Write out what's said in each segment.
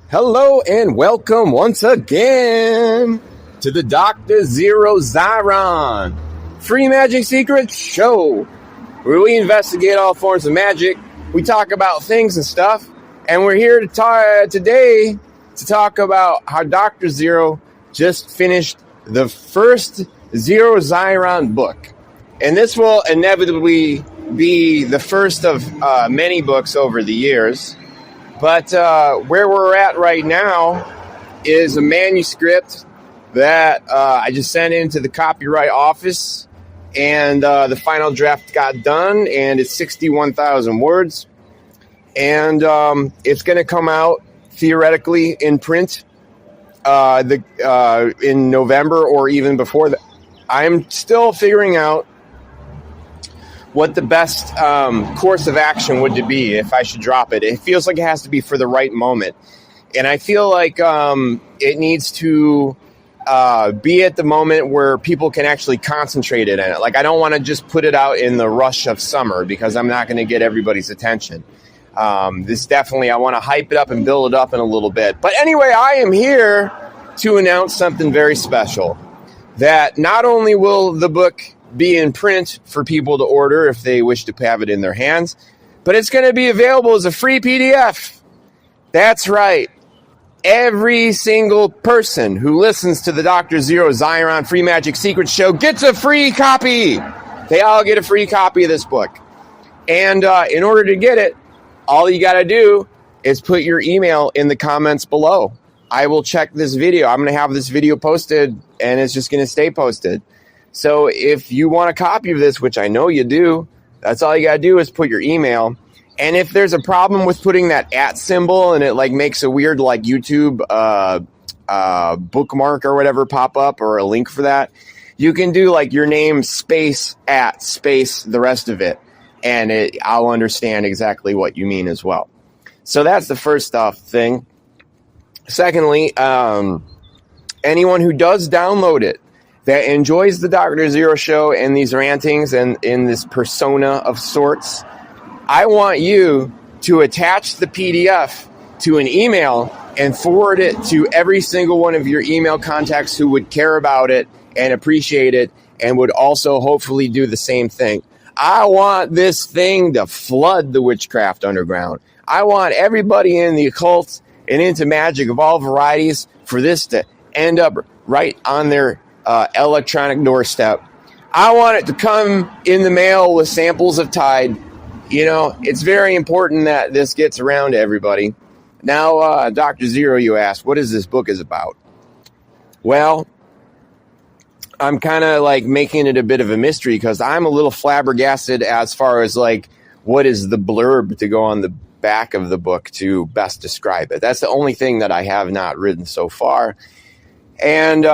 Hello and welcome once again to the Dr. Zero Zyron Free Magic Secrets Show, where we investigate all forms of magic. We talk about things and stuff, and we're here to today to talk about how Dr. Zero just finished the first Zero Zyron book. And this will inevitably be the first of many books over the years. But where we're at right now is a manuscript that I just sent into the copyright office, and the final draft got done, and it's 61,000 words. And it's going to come out theoretically in print in November or even before that. I'm still figuring out what the best course of action would be if I should drop it. It feels like it has to be for the right moment. And I feel like it needs to be at the moment where people can actually concentrate it in it. Like, I don't want to just put it out in the rush of summer because I'm not going to get everybody's attention. This definitely, I want to hype it up and build it up in a little bit. But anyway, I am here to announce something very special. That not only will the book be in print for people to order if they wish to have it in their hands, but it's going to be available as a free PDF. That's right. Every single person who listens to the Dr. Zero Zyron Free Magic Secrets Show gets a free copy. They all get a free copy of this book. And in order to get it, all you got to do is put your email in the comments below. I will check this video. I'm going to have this video posted, and it's just going to stay posted. So if you want a copy of this, which I know you do, that's all you got to do is put your email. And if there's a problem with putting that @ symbol and it like makes a weird like YouTube bookmark or whatever pop up or a link for that, you can do like your name space @ space the rest of it. And I'll understand exactly what you mean as well. So that's the first thing. Secondly, anyone who does download it, that enjoys the Dr. Zero Show and these rantings and in this persona of sorts, I want you to attach the PDF to an email and forward it to every single one of your email contacts who would care about it and appreciate it and would also hopefully do the same thing. I want this thing to flood the witchcraft underground. I want everybody in the occult and into magic of all varieties for this to end up right on their electronic doorstep. I want it to come in the mail with samples of Tide. You know, it's very important that this gets around to everybody. Now, Dr. Zero, you asked, what is this book is about? Well, I'm kind of like making it a bit of a mystery because I'm a little flabbergasted as far as like what is the blurb to go on the back of the book to best describe it. That's the only thing that I have not written so far. And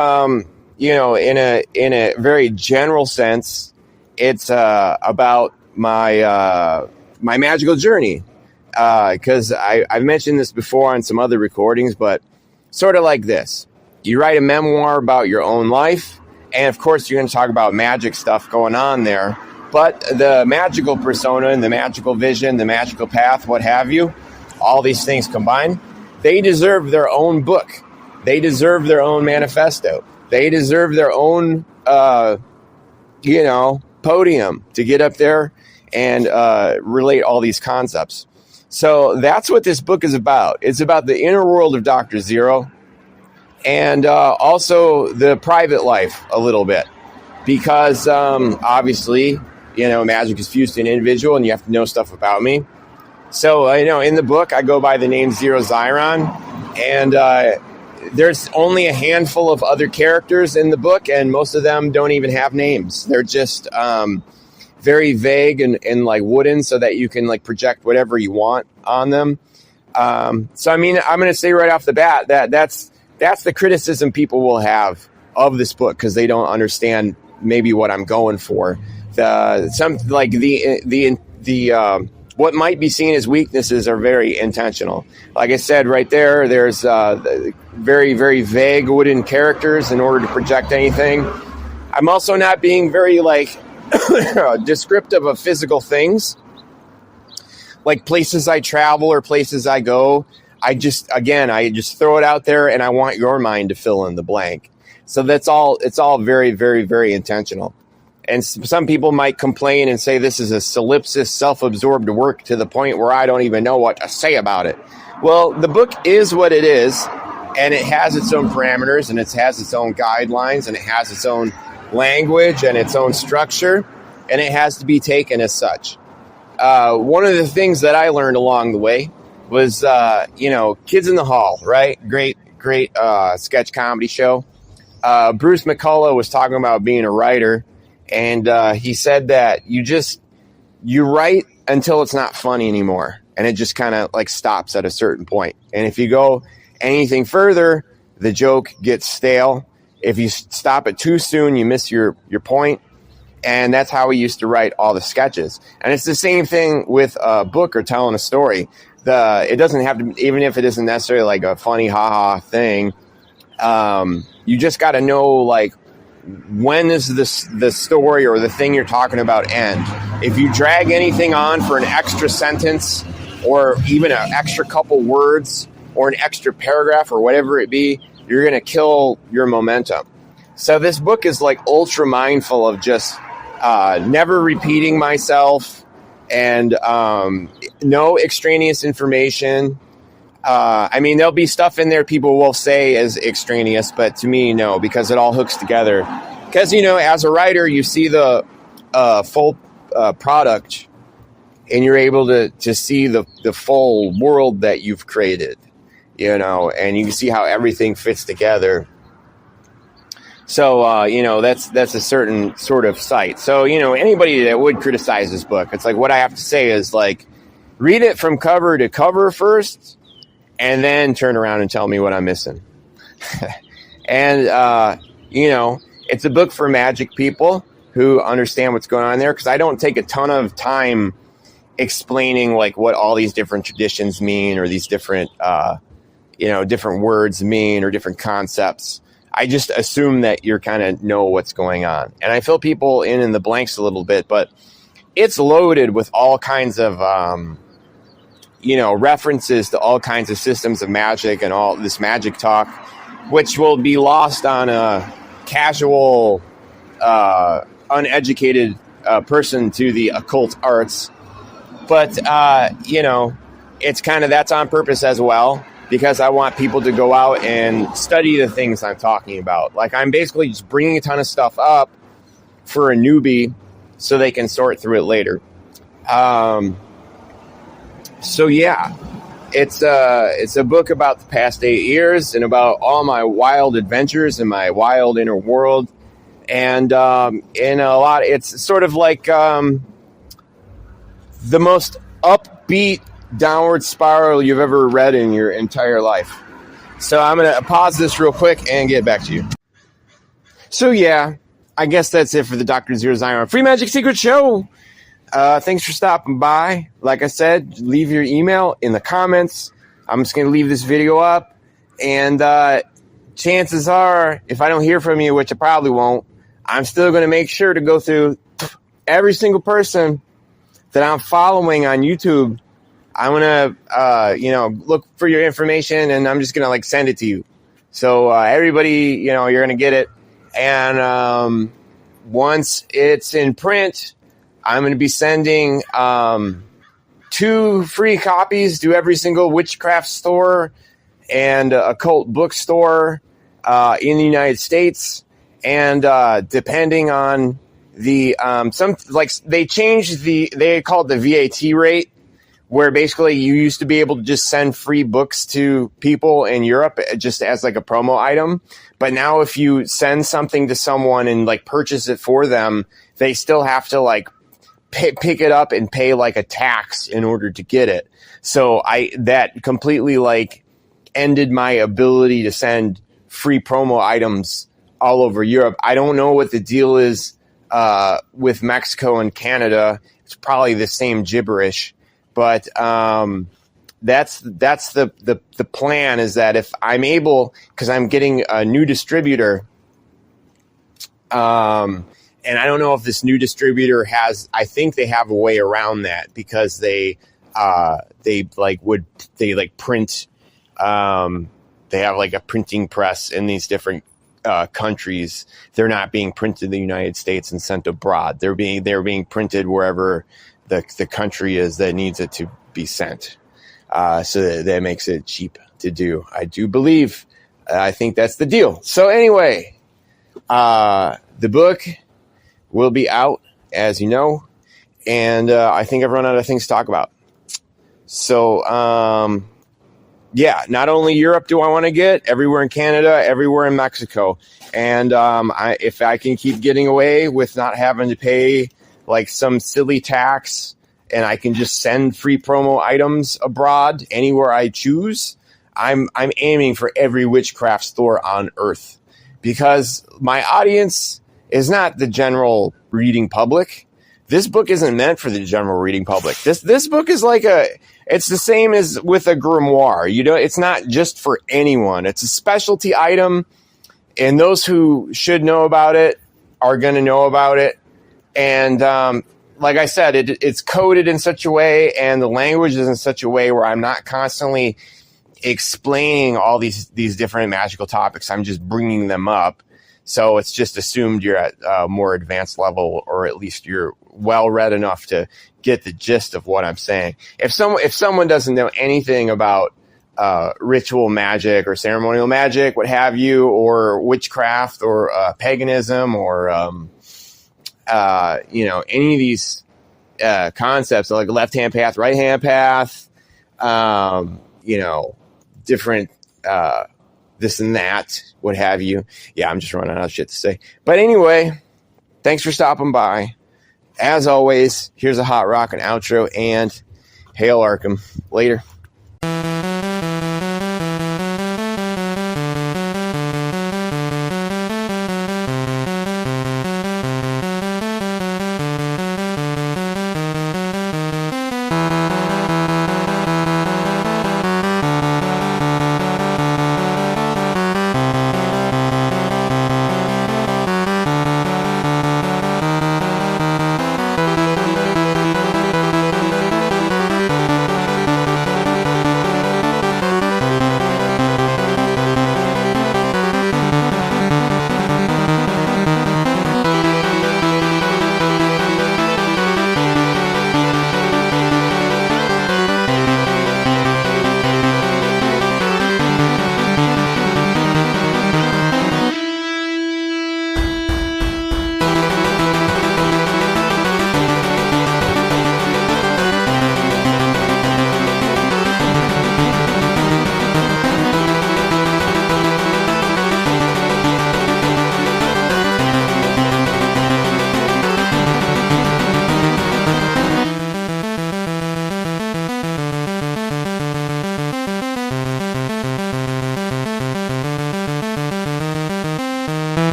you know, in a very general sense, it's about my my magical journey. Because I've mentioned this before on some other recordings, but sort of like this. You write a memoir about your own life, and of course you're going to talk about magic stuff going on there. But the magical persona and the magical vision, the magical path, what have you, all these things combined, they deserve their own book. They deserve their own manifesto. They deserve their own, podium to get up there and relate all these concepts. So that's what this book is about. It's about the inner world of Dr. Zero and also the private life a little bit. Because obviously, you know, magic is fused to an individual and you have to know stuff about me. So, in the book, I go by the name Zero Zyron. And there's only a handful of other characters in the book, and most of them don't even have names. They're just very vague and like wooden so that you can like project whatever you want on them. So, I mean, I'm going to say right off the bat that that's the criticism people will have of this book because they don't understand maybe what I'm going for. What might be seen as weaknesses are very intentional. Like I said right there, there's very, very vague wooden characters in order to project anything. I'm also not being very like descriptive of physical things, like places I travel or places I go. I just throw it out there, and I want your mind to fill in the blank. So that's all. It's all very, very, very intentional. And some people might complain and say this is a solipsist, self-absorbed work to the point where I don't even know what to say about it. Well, the book is what it is, and it has its own parameters, and it has its own guidelines, and it has its own language and its own structure, and it has to be taken as such. One of the things that I learned along the way was, Kids in the Hall, right? Great sketch comedy show. Bruce McCullough was talking about being a writer, and he said that you write until it's not funny anymore, and it just kind of like stops at a certain point. And if you go anything further, the joke gets stale. If you stop it too soon, you miss your point. And that's how we used to write all the sketches. And it's the same thing with a book or telling a story. It doesn't have to, even if it isn't necessarily like a funny ha-ha thing, you just got to know, like, when is the story or the thing you're talking about end. If you drag anything on for an extra sentence or even an extra couple words or an extra paragraph or whatever it be, you're going to kill your momentum. So this book is like ultra mindful of just never repeating myself and no extraneous information. There'll be stuff in there people will say is extraneous, but to me, no, because it all hooks together. Because, as a writer, you see the full product, and you're able to see the full world that you've created, and you can see how everything fits together. So, that's a certain sort of sight. So, anybody that would criticize this book, it's like what I have to say is, like, read it from cover to cover first, and then turn around and tell me what I'm missing. And, it's a book for magic people who understand what's going on there, because I don't take a ton of time explaining, like, what all these different traditions mean, or these different, different words mean, or different concepts. I just assume that you're kind of know what's going on. And I fill people in the blanks a little bit, but it's loaded with all kinds of, references to all kinds of systems of magic and all this magic talk, which will be lost on a casual, uneducated person to the occult arts. But, it's kind of, that's on purpose as well, because I want people to go out and study the things I'm talking about. Like, I'm basically just bringing a ton of stuff up for a newbie so they can sort through it later. So yeah, it's a book about the past 8 years and about all my wild adventures in my wild inner world. And in a lot, it's sort of like the most upbeat downward spiral you've ever read in your entire life. So I'm going to pause this real quick and get back to you. So yeah, I guess that's it for the Dr. Zero Zion Free Magic Secret Show. Thanks for stopping by. Like I said, leave your email in the comments. I'm just going to leave this video up. And chances are, if I don't hear from you, which I probably won't, I'm still going to make sure to go through every single person that I'm following on YouTube. I'm going to, look for your information, and I'm just going to, like, send it to you. So everybody, you're going to get it. And once it's in print, I'm going to be sending 2 free copies to every single witchcraft store and occult bookstore in the United States. And depending on the they changed they call it the VAT rate, where basically you used to be able to just send free books to people in Europe just as like a promo item. But now if you send something to someone and like purchase it for them, they still have to like pick it up and pay like a tax in order to get it. So that completely like ended my ability to send free promo items all over Europe. I don't know what the deal is with Mexico and Canada. It's probably the same gibberish. But that's the plan, is that if I'm able, because I'm getting a new distributor, and I don't know if this new distributor I think they have a way around that, because they print They have like a printing press in these different countries. They're not being printed in the United States and sent abroad. They're being printed wherever the country is that needs it to be sent. So that makes it cheap to do. I do believe. I think that's the deal. So anyway, the book will be out, as you know, and I think I've run out of things to talk about. So, yeah, not only Europe do I want to get, everywhere in Canada, everywhere in Mexico. And if I can keep getting away with not having to pay like some silly tax, and I can just send free promo items abroad anywhere I choose, I'm aiming for every witchcraft store on earth, because my audience is not the general reading public. This book isn't meant for the general reading public. This book is like it's the same as with a grimoire. You know, it's not just for anyone. It's a specialty item, and those who should know about it are going to know about it. And like I said, it's coded in such a way, and the language is in such a way where I'm not constantly explaining all these different magical topics. I'm just bringing them up. So it's just assumed you're at a more advanced level, or at least you're well read enough to get the gist of what I'm saying. If someone doesn't know anything about ritual magic or ceremonial magic, what have you, or witchcraft or paganism, or any of these concepts like left hand path, right hand path, different this and that, what have you. Yeah, I'm just running out of shit to say. But anyway, thanks for stopping by. As always, here's a hot rockin' outro, and hail Arkham. Later.